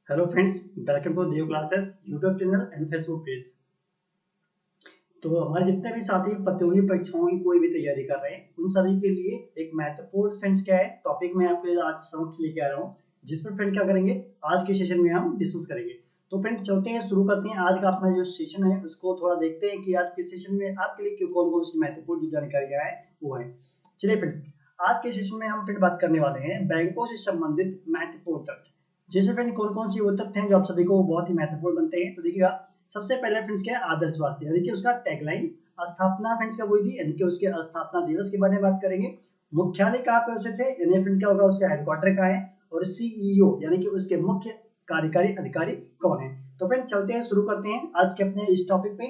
Hello friends, welcome to Dev classes YouTube channel and Facebook page. तो हमारे जितने भी साथी प्रतियोगी परीक्षाओं की कोई भी तैयारी कर रहे हैं उन सभी के लिए एक महत्वपूर्ण फ्रेंड्स क्या है टॉपिक मैं आपके लिए आज समक्ष लेके आ रहा हूँ, जिस पर फ्रेंड क्या करेंगे आज के सेशन में हम डिस्कस करेंगे। तो फ्रेंड चलते हैं, शुरू करते हैं आज का अपना जो सेशन है उसको थोड़ा देखते हैं कि आज के सेशन में आपके लिए कौन कौन सी महत्वपूर्ण जो जानकारियां है वो है। चलिए फ्रेंड्स, आज के सेशन में हम फ्रेंड बात करने वाले हैं बैंकों से संबंधित महत्वपूर्ण तथ्य। जैसे फ्रेंड कौन कौन सी वो तथ्य हैं जो आप सभी को बहुत ही महत्वपूर्ण बनते हैं। तो देखिएगा, सबसे पहले फ्रेंड्स क्या है आदर्शवाद, यानी कि उसका टैगलाइन। स्थापना फ्रेंड्स कब हुई थी, यानी कि उसके स्थापना दिवस के बारे में बात करेंगे। मुख्यालय कहाँ पे उसे थे, यानी फ्रेंड क्या होगा उसका हेडक्वार्टर कहाँ है। और सीईओ यानी कि उसके मुख्य कार्यकारी अधिकारी कौन है। तो फ्रेंड चलते हैं, शुरू करते हैं आज के अपने इस टॉपिक पे।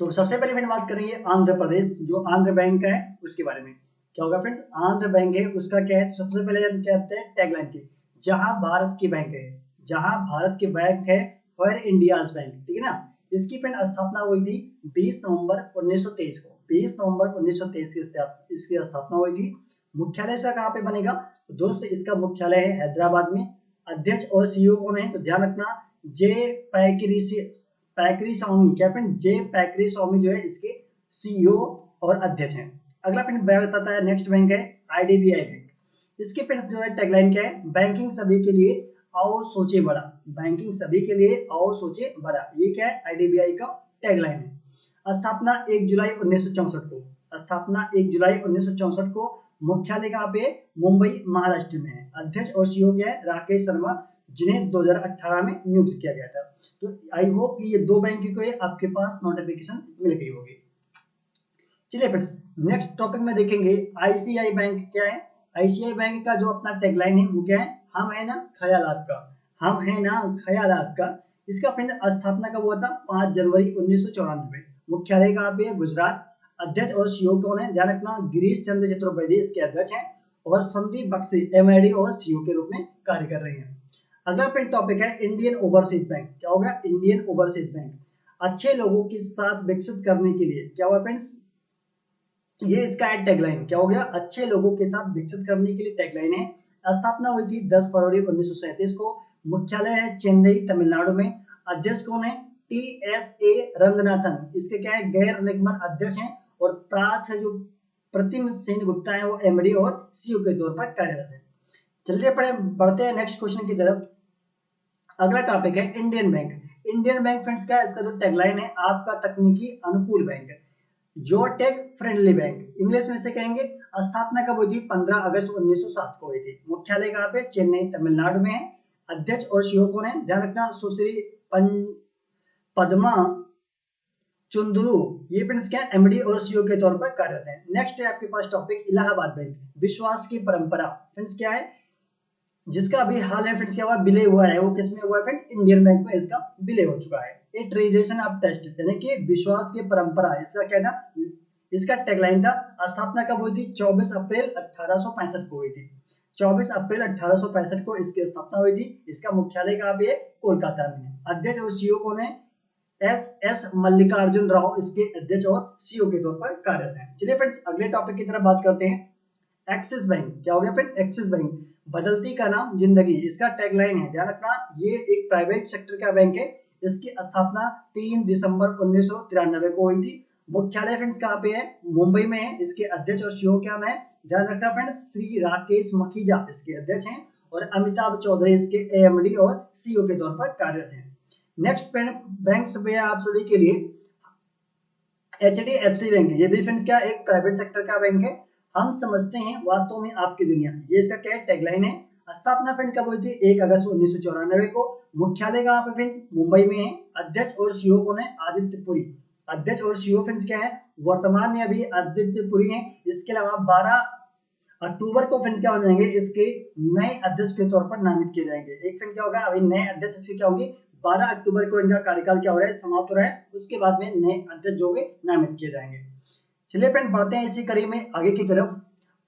तो सबसे पहले फ्रेंड बात करेंगे आंध्र प्रदेश, जो आंध्र बैंक है उसके बारे में। क्या होगा फ्रेंड्स, आंध्र बैंक है उसका क्या है। तो सबसे पहले हम क्या कहते हैं टैगलाइन की, जहां भारत की बैंक है, जहां भारत की बैंक है फॉर इंडियाज बैंक, ठीक है ना। इसकी फ्रेंड स्थापना हुई थी 20 नवंबर 1923 को। 20 नवंबर 1923 इसकी स्थापना हुई थी। मुख्यालय से कहाँ पे बनेगा, तो दोस्त इसका मुख्यालय है हैदराबाद में। अध्यक्ष और सीईओ कौन है, तो ध्यान रखना जे पैकरी स्वामी, क्या फ्रेंड जे पैकरी स्वामी जो है इसके सीईओ और अध्यक्ष हैं। अगला फ्रेंड बताता है नेक्स्ट बैंक है आईडीबीआई बैंक। इसके फ्रेंड्स जो है टैगलाइन क्या है, बैंकिंग सभी के लिए आओ सोचे बड़ा। बैंकिंग सभी के लिए आओ सोचे बड़ा, ये क्या है आईडीबीआई का टैगलाइन है। स्थापना 1 जुलाई 1964 को, स्थापना 1 जुलाई 1964 को। मुख्यालय कहाँ पे, मुंबई महाराष्ट्र में है। अध्यक्ष और सीईओ क्या है राकेश शर्मा, जिन्हें 2018 में नियुक्त किया गया था। तो आई होप कि ये दो बैंक की आपके पास नोटिफिकेशन मिल गई होगी। चलिए फ्रेंड्स, नेक्स्ट टॉपिक में देखेंगे आईसीआई बैंक क्या है। आईसीआई बैंक का जो अपना टैगलाइन है वो क्या है, हम है ना ख्याल आपका, हम है ना ख्याल आपका। इसका फ्रेंड स्थापना कब हुआ था, 5 जनवरी 1994। मुख्यालय कहाँ पे है, गुजरात। अध्यक्ष और सीईओ कौन है, ध्यान रखना गिरीश चंद्र चतुर्वेदी इसके अध्यक्ष हैं। और संदीप बख्शी एमआईडी और सीईओ के रूप में कार्य कर रहे हैं। अगला फ्रेंड टॉपिक है इंडियन ओवरसीज बैंक। क्या होगा, इंडियन ओवरसीज बैंक अच्छे लोगों के साथ विकसित करने के लिए। क्या हुआ फ्रेंड्स, ये इसका है टैगलाइन। क्या हो गया, अच्छे लोगों के साथ विकसित करने के लिए टैगलाइन है। स्थापना हुई थी 10 फरवरी 1937 को। मुख्यालय है चेन्नई तमिलनाडु में। अध्यक्ष कौन है, टी एस ए रंगनाथन, इसके क्या है गैर निगमन अध्यक्ष हैं। और प्राथ जो प्रतिम सेन गुप्ता है वो एमडी और सीईओ के तौर पर कार्यरत है। चलिए बढ़ते हैं नेक्स्ट क्वेश्चन की तरफ। अगला टॉपिक है Indian bank. Indian bank friends क्या है, इसका जो टैगलाइन है आपका तकनीकी अनुकूल बैंक है, your tech friendly bank English में से कहेंगे। स्थापना कब हुई थी, 15 अगस्त 1907 को हुई थी। मुख्यालय कहाँ पे, चेन्नई तमिलनाडु में है। अध्यक्ष और सीईओ कौन है, ध्यान रखना सुश्री पद्मा चुंदरू, ये फ्रेंड्स क्या एमडी और सीईओ के तौर पर कार्यरत है। नेक्स्ट है आपके पास टॉपिक इलाहाबाद बैंक, विश्वास की परंपरा। फ्रेंड्स क्या है, जिसका अभी हाल में फ्रेंड्स क्या हुआ विलय हुआ है, वो किसमें हुआ है फ्रेंड्स, इंडियन बैंक में इसका विलय हो चुका है। ए ट्रेडिशन ऑफ टेस्ट यानी कि विश्वास की परंपरा, इसका क्या था, इसका टैगलाइन था। स्थापना कब हुई थी, 24 अप्रैल 1865 को हुई थी। 24 अप्रैल 1865 को इसकी स्थापना हुई थी। इसका मुख्यालय कहाँ पे है, कोलकाता में है। अध्यक्ष और सीईओ कौन है, एस एस मल्लिकार्जुन राव इसके अध्यक्ष और सीईओ के तौर पर कार्यरत है। चलिए फ्रेंड्स अगले टॉपिक की तरफ बात करते हैं। एक्सिस बैंक, क्या हो गया फ्रेंड, एक्सिस बैंक बदलती का नाम जिंदगी, इसका टैगलाइन है। ध्यान रखना ये एक प्राइवेट सेक्टर का बैंक है। इसकी स्थापना 3 दिसंबर 1993 को हुई थी। मुख्यालय फ्रेंड्स कहाँ पे है, मुंबई में है। इसके अध्यक्ष और सीईओ क्या है, ध्यान रखना फ्रेंड्स श्री राकेश मखीजा इसके अध्यक्ष हैं। और अमिताभ चौधरी इसके एएमडी और सीईओ के तौर पर कार्यरत हैं। नेक्स्ट बैंक सब आप सभी के लिए एचडीएफसी बैंक, ये भी फ्रेंड्स क्या एक प्राइवेट सेक्टर का बैंक है। हम समझते हैं वास्तव में आपकी दुनिया, ये इसका क्या टैगलाइन है। स्थापना फ्रेंड कब हुई थी, 1 अगस्त 1994 को। मुख्यालय कहाँ पे फ्रेंड, मुंबई में है। अध्यक्ष और सीईओ कौन है, आदित्य पुरी। अध्यक्ष और सीईओ फ्रेंड्स क्या है, वर्तमान में अभी आदित्य पुरी है। इसके अलावा 12 अक्टूबर को फ्रेंड क्या हो जाएंगे, इसके नए अध्यक्ष के तौर पर नामित किए जाएंगे। एक फ्रेंड क्या होगा, अभी नए अध्यक्ष इसके क्या होंगे, 12 अक्टूबर को इनका कार्यकाल क्या हो रहा है, समाप्त हो रहा है। उसके बाद में नए अध्यक्ष जो नामित किए जाएंगे। चलिए फ्रेंड बढ़ते हैं इसी कड़ी में आगे की तरफ।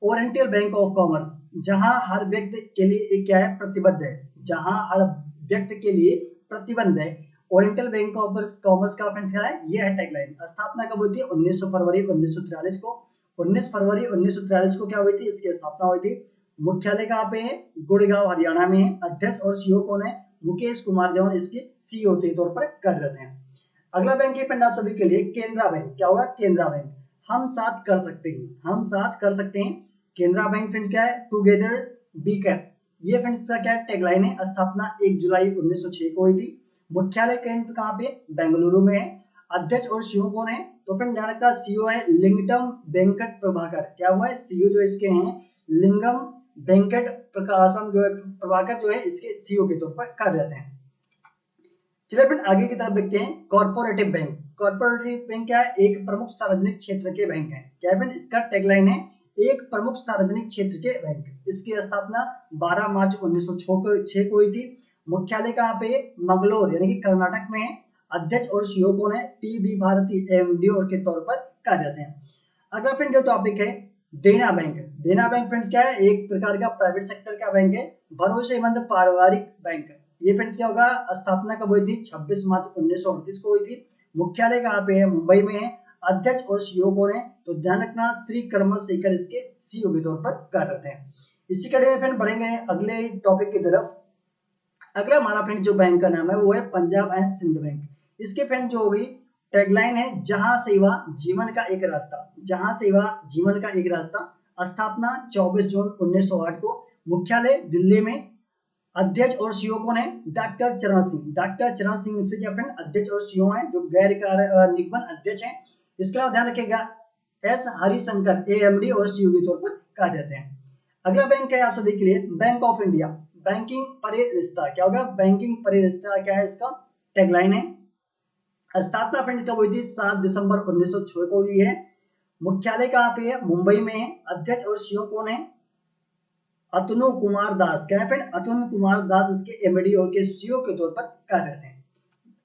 ओरिएंटल बैंक ऑफ कॉमर्स, जहां हर व्यक्ति के लिए एक क्या है प्रतिबद्ध है, जहां हर व्यक्ति के लिए प्रतिबंध है। ओरिएंटल बैंक ऑफ कॉमर्स का फ्रेंड्स क्या है, ये है टैगलाइन। स्थापना कब हुई थी, 19 फरवरी 1943 को। 19 फरवरी 1943 को क्या हुई थी, इसकी स्थापना हुई थी। मुख्यालय कहाँ पे है, गुड़गांव हरियाणा में है। अध्यक्ष और सीईओ कौन है, मुकेश कुमार जो है इसके सीईओ के तौर पर कार्यरत हैं। अगला बैंक है फ्रेंड आप सभी के लिए केनरा बैंक। क्या होगा? केनरा बैंक। हम साथ कर सकते हैं, हम साथ कर सकते हैं। केनरा बैंक फ्रेंड्स क्या है? टुगेदर बी कैप, ये फ्रेंड्स का क्या टैगलाइन है। स्थापना 1 जुलाई 1906 को हुई थी। मुख्यालय केंद्र कहाँ पे? बेंगलुरु में है। अध्यक्ष और सीईओ कौन है? तो फ्रेंड ध्यान रखना, सीईओ है लिंगम वेंकट प्रभाकर। क्या हुआ है? सीईओ जो इसके हैं लिंगम वेंकट प्रकाशम जो है प्रभाकर जो है इसके सीईओ के तौर पर कार्यरत हैं। चलिए फ्रेंड आगे की तरफ देखते हैं। Corporative bank. कॉर्पोरेटिव बैंक क्या है? एक प्रमुख सार्वजनिक क्षेत्र के बैंक है। क्या है फ्रेंड? इसका टैगलाइन है एक प्रमुख सार्वजनिक क्षेत्र के बैंक। इसकी स्थापना 12 मार्च 1906 को हुई थी। मुख्यालय कहाँ पे? मंगलोर यानी कि कर्नाटक में है। अध्यक्ष और सीईओ कौन है? पीबी भारती एमडी और के तौर पर कार्यरत हैं। अगला फ्रेंड जो टॉपिक है देना बैंक। देना बैंक फ्रेंड्स क्या है? एक प्रकार का प्राइवेट सेक्टर का बैंक है, भरोसेमंद पारिवारिक बैंक। ये फ्रेंड्स क्या होगा? स्थापना कब हुई थी? 26 मार्च 1938 को हुई थी। मुख्यालय कहाँ पे है? मुंबई में है। अध्यक्ष और सीईओ कौन है? तो ध्यान रखना श्री कर्मल शेखर इसके सीईओ के तौर पर कार्यरत हैं। इसी कड़ी में फ्रेंड बढ़ेंगे अगले टॉपिक की तरफ। अगला हमारा फ्रेंड जो बैंक का नाम है वो है पंजाब एंड सिंध बैंक। इसके फ्रेंड जो होगी टैगलाइन है जहां सेवा जीवन का एक रास्ता। जहां सेवा जीवन का एक रास्ता। स्थापना 24 जून 1908 को। मुख्यालय दिल्ली में। अध्यक्ष और सीईओ कौन है? डॉक्टर चरण सिंह। डॉक्टर चरण सिंह इससे क्या फ्रेंड अध्यक्ष और सीईओ हैं जो गैर निगमन अध्यक्ष हैं। इसके अलावा ध्यान रखिएगा एस हरिशंकर एएमडी और सीईओ के तौर पर कार्यरत हैं। अगला बैंक है आप सभी के लिए बैंक ऑफ इंडिया। बैंकिंग परे रिश्ता। क्या होगा? बैंकिंग परे रिश्ता क्या है? इसका टैगलाइन है। स्थापना फ्रेंड कब हुई थी? 7 दिसंबर 1906 को हुई है। मुख्यालय कहाँ पे है? मुंबई में है। अध्यक्ष और सीईओ कौन है? अतनु कुमार दास। क्या है फ्रेंड? अतनु कुमार दास इसके एमडी और के सीईओ के तौर पर कार्यरत हैं।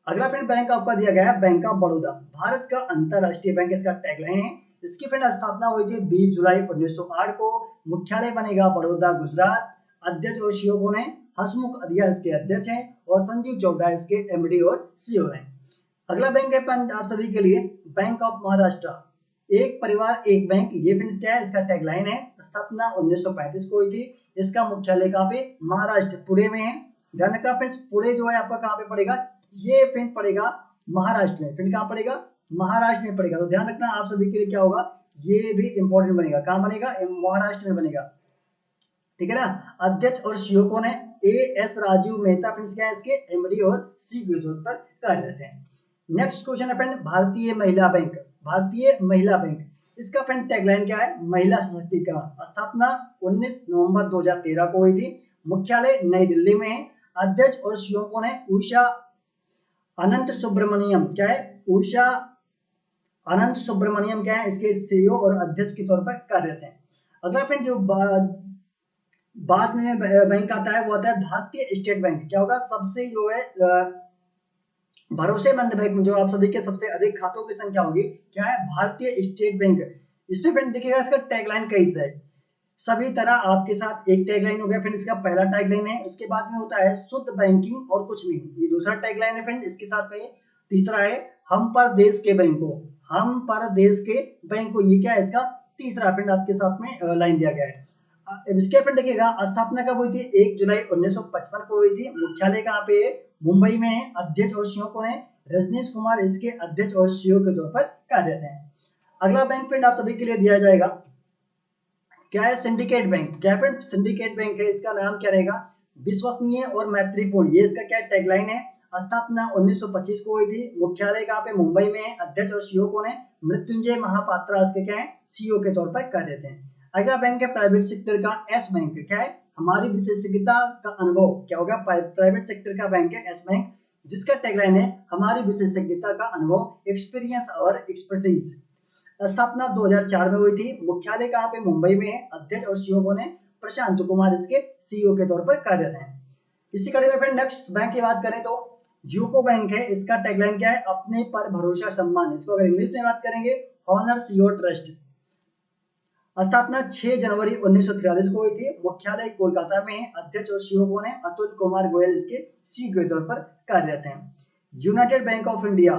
अगला फ्रेंड बैंक आपका दिया गया है बैंक ऑफ बड़ौदा। भारत का अंतरराष्ट्रीय बैंक इसका टैगलाइन है। इसकी फ्रेंड स्थापना हुई थी 20 जुलाई 1908 को। मुख्यालय बनेगा बड़ौदा गुजरात। अध्यक्ष और सीईओ कौन है? हसमुख अधिया इसके अध्यक्ष हैं और संजीव चोपड़ा इसके एमडी और सीईओ हैं। अगला बैंक है आप सभी के लिए बैंक ऑफ महाराष्ट्र। एक परिवार एक बैंक। ये फ्रेंड्स क्या है? इसका टैगलाइन है। स्थापना 1935 को हुई थी। इसका मुख्यालय कहाँ पे? महाराष्ट्र पुणे में है। ध्यान रखना फ्रेंड्स पुणे जो है आपका कहाँ पे पड़ेगा? ये फ्रेंड पड़ेगा महाराष्ट्र में। फ्रेंड कहाँ पड़ेगा? महाराष्ट्र में पड़ेगा। तो ध्यान रखना आप सभी के लिए क्या होगा? ये भी इंपॉर्टेंट बनेगा। कहाँ बनेगा? महाराष्ट्र में बनेगा। ठीक है ना। अध्यक्ष और सीईओ कौन है? A S Rajiv Mehta. Friends क्या है? इसके एमडी और सीईओ के तौर पर कार्यरत हैं। नेक्स्ट क्वेश्चन है फ्रेंड भारतीय महिला बैंक। भारतीय महिला बैंक इसका फ्रेंड टैगलाइन क्या है? महिला सशक्तिकरण। स्थापना 19 नवंबर 2013 को हुई थी। मुख्यालय नई दिल्ली में है। अध्यक्ष और सीईओ कौन है? उषा अनंत सुब्रमण्यम। क्या है? उषा अनंत सुब्रमण्यम क्या है? इसके सीईओ और अध्यक्ष के तौर पर कार्यरत हैं। अगला फ्रेंड जो बाद में बैंक आता है वो आता है भारतीय स्टेट बैंक। क्या होगा? सबसे जो है भरोसेमंद बैंक जो आप सभी के सबसे अधिक खातों की संख्या होगी क्या है? भारतीय स्टेट बैंक। इसमें फ्रेंड देखिएगा इसका टैगलाइन कैसा है? सभी तरह आपके साथ एक टैगलाइन हो गया फ्रेंड। इसका पहला टैगलाइन है। उसके बाद में होता है शुद्ध बैंकिंग और कुछ नहीं, ये दूसरा टैगलाइन है फ्रेंड। इसके साथ में तीसरा है हम पर देश के बैंकों। हम पर देश के बैंकों, ये क्या है? इसका तीसरा फ्रेंड आपके साथ में लाइन दिया गया है। इसके फ्रेंड देखिएगा स्थापना कब हुई थी? 1 जुलाई 1955 को हुई थी। मुख्यालय कहाँ पे है? मुंबई में है। अध्यक्ष और सीईओ कौन है? रजनीश कुमार इसके अध्यक्ष और सीईओ के तौर पर कार्यरत हैं। अगला बैंक फ्रेंड आप सभी के लिए दिया जाएगा क्या है? Syndicate bank. क्या फ्रेंड? सिंडिकेट बैंक है। इसका नाम क्या रहेगा? विश्वसनीय और मैत्रीपूर्ण। ये इसका क्या टैगलाइन है? स्थापना 1925 को हुई थी। मुख्यालय कहाँ पे? मुंबई में है। अध्यक्ष और सीईओ कौन है? मृत्युंजय महापात्रा इसके क्या है? सीईओ के तौर पर कार्यरत हैं। अगला बैंक है प्राइवेट सेक्टर का एस बैंक। क्या है? हमारी विशेषज्ञता का अनुभव। क्या होगा? प्राइवेट सेक्टर का बैंक है एस बैंक, जिसका टैगलाइन है हमारी विशेषज्ञता का अनुभव, एक्सपीरियंस और एक्सपर्टीज। स्थापना 2004 में हुई थी। मुख्यालय कहाँ पे? मुंबई में है। अध्यक्ष और सीईओ कौन है? प्रशांत कुमार इसके सीईओ के तौर पर कार्यरत हैं। इसी कड़ी में फिर नेक्स्ट बैंक की बात करें तो यूको बैंक है। इसका टैगलाइन क्या है? अपने पर भरोसा सम्मान। इसको अगर इंग्लिश में बात करेंगे ऑनर्स योर ट्रस्ट। स्थापना 6 जनवरी 1943 को हुई थी। मुख्यालय कोलकाता में है। अध्यक्ष और सीईओ कौन है? अतुल कुमार गोयल इसके सीईओ के तौर पर कार्यरत हैं। यूनाइटेड बैंक ऑफ इंडिया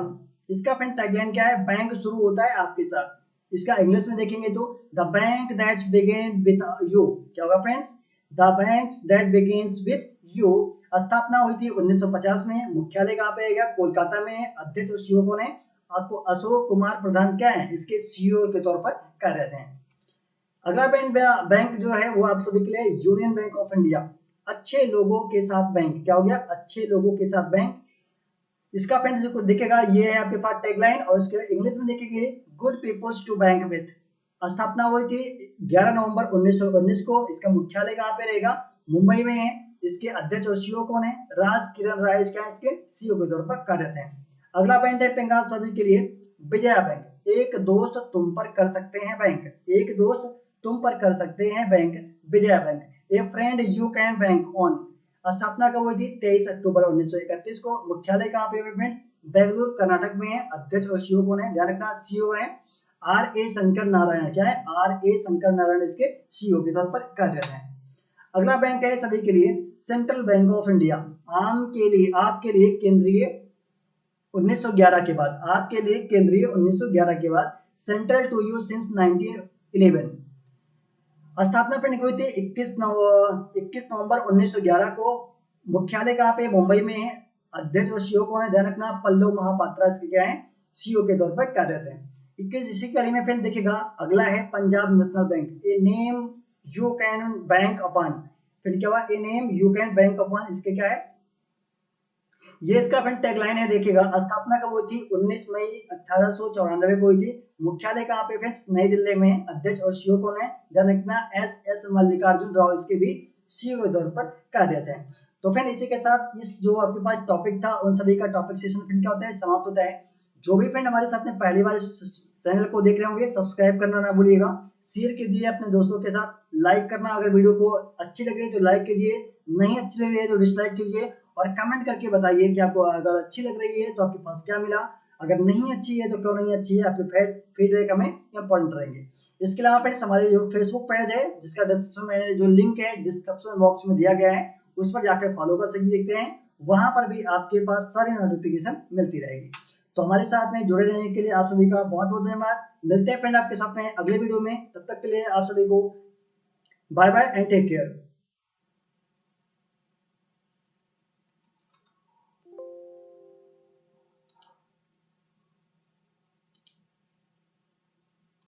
इसका फ्रेंड टैगलाइन क्या है? बैंक शुरू होता है आपके साथ। इसका इंग्लिश में देखेंगे तो the bank that begin with you. क्या होगा friends? The bank that begins with you. स्थापना हुई थी 1950 में। मुख्यालय कहाँ पे है? कोलकाता में है। अध्यक्ष और सीईओ कौन है? आपको अशोक कुमार प्रधान क्या है? इसके सीईओ के तौर पर कार्यरत हैं। अगला बैंक जो है वो आप सभी के लिए यूनियन बैंक ऑफ इंडिया। अच्छे लोगों के साथ बैंक, क्या हो गया? अच्छे लोगों के साथ बैंक। इसका फ्रेंड जो दिखेगा ये है आपके पास टैगलाइन, और इसके इंग्लिश में देखेंगे good peoples to bank with. स्थापना हुई थी 11 नवंबर 1919 को। इसका मुख्यालय कहाँ पे रहेगा? मुंबई में है। इसके अध्यक्ष और सीईओ कौन है? राज किरण राय क्या है? इसके सीईओ के तौर पर कार्यरत हैं। अगला बैंक है पंजाब सभी के लिए विजया बैंक। एक दोस्त तुम पर कर सकते हैं बैंक। एक दोस्त तुम पर कर सकते हैं bank, Vijaya bank. A friend you can bank on. स्थापना कब हुई थी? 23 अक्टूबर 1931 को। मुख्यालय कहाँ पे है फ्रेंड्स? बेंगलुरु कर्नाटक में है। अध्यक्ष और सीईओ कौन है? ध्यान रखना, सीईओ है आर ए शंकर नारायण। क्या है? आर ए शंकर नारायण इसके सीईओ के तौर पर कार्यरत है। अगला बैंक है सभी के लिए सेंट्रल बैंक ऑफ इंडिया। आम के लिए, आपके लिए केंद्रीय 1911 के बाद, आपके लिए केंद्रीय 1911 के बाद, सेंट्रल टू यू सिंस 1911। स्थापना पर हुई थी 21 नवंबर 1911 को। मुख्यालय कहाँ पे? मुंबई में है। अध्यक्ष और सीईओ कौन है? ध्यान रखना, पल्लव महापात्रा इसके क्या है? सीईओ के तौर पर कार्यरत है। 21 इसी कड़ी में फ्रेंड देखिएगा अगला है Punjab National Bank. A name you can bank upon. फिर क्या हुआ? A name you can bank upon, इसके क्या है? ये इसका फ्रेंड टैगलाइन है। देखिएगा स्थापना कब हुई थी? 19 मई 1894 को हुई थी। मुख्यालय कहाँ पे फ्रेंड्स? नई दिल्ली में। अध्यक्ष और सीईओ कौन है? ध्यान रखना, एस एस मल्लिकार्जुन राव इसके भी सीईओ के तौर पर कार्यरत है। तो फ्रेंड इसी के साथ इस जो आपके पास टॉपिक था उन सभी का टॉपिक सेशन फ्रेंड क्या होता है? समाप्त होता है। जो भी फ्रेंड हमारे साथ में पहली बार चैनल को देख रहे होंगे सब्सक्राइब करना ना भूलिएगा, शेयर कीजिए अपने दोस्तों के साथ, लाइक करना अगर वीडियो को अच्छी लग रही है तो लाइक कीजिए, नहीं अच्छी लग रही है तो डिसलाइक कीजिए, और कमेंट करके बताइए कि आपको अगर अच्छी लग रही है तो आपके पास क्या मिला, अगर नहीं अच्छी है तो क्यों नहीं अच्छी है। आपके फीडबैक हमें इंपॉर्टेंट रहेंगे। इसके अलावा फ्रेंड्स हमारे जो फेसबुक पेज है जिसका डिस्क्रिप्शन में जो लिंक है डिस्क्रिप्शन बॉक्स में दिया गया है उस पर जाकर फॉलो कर सकते हैं। वहां पर भी आपके पास सारी नोटिफिकेशन मिलती रहेगी। तो हमारे साथ में जुड़े रहने के लिए आप सभी का बहुत बहुत धन्यवाद। मिलते हैं फ्रेंड आपके साथ में अगले वीडियो में। तब तक के लिए आप सभी को bye bye and take care.